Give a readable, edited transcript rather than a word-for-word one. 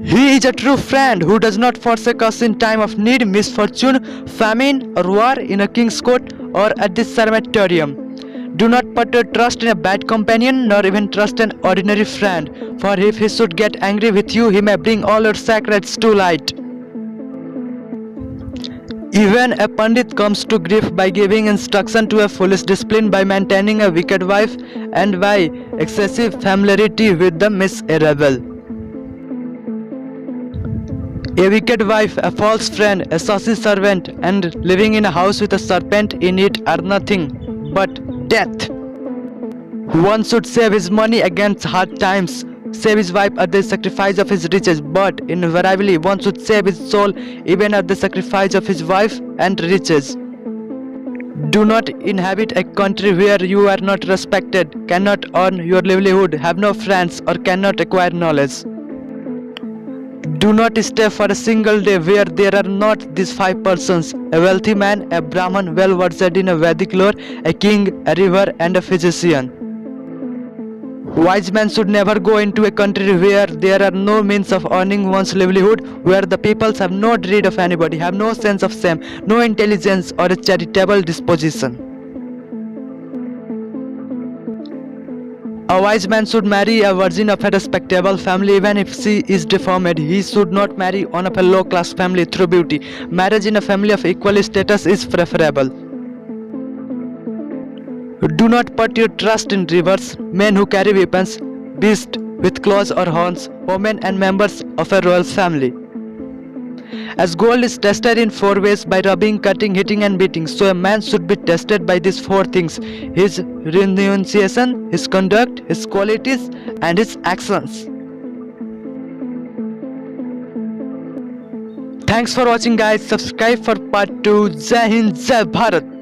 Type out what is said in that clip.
He is a true friend who does not forsake us in time of need, misfortune, famine, or war, in a king's court or at the sanatorium. Do not put your trust in a bad companion, nor even trust an ordinary friend, for if he should get angry with you, he may bring all your secrets to light. Even a pandit comes to grief by giving instruction to a foolish discipline, by maintaining a wicked wife, and by excessive familiarity with the miserable. A wicked wife, a false friend, a saucy servant, and living in a house with a serpent in it are nothing but death. One should save his money against hard times, save his wife at the sacrifice of his riches, but invariably one should save his soul even at the sacrifice of his wife and riches. Do not inhabit a country where you are not respected, cannot earn your livelihood, have no friends, or cannot acquire knowledge. Do not stay for a single day where there are not these 5 persons: a wealthy man, a Brahman well versed in a Vedic lore, a king, a river, and a physician. Wise men should never go into a country where there are no means of earning one's livelihood, where the peoples have no dread of anybody, have no sense of shame, no intelligence, or a charitable disposition. A wise man should marry a virgin of a respectable family even if she is deformed. He should not marry one of a low-class family through beauty. Marriage in a family of equal status is preferable. Do not put your trust in rivers, men who carry weapons, beasts with claws or horns, women and members of a royal family. As gold is tested in 4 ways: by rubbing, cutting, hitting, and beating, so a man should be tested by these 4 things: his renunciation, his conduct, his qualities, and his actions. Thanks for watching, guys. Subscribe for part 2. Jai Hind, Jai Bharat.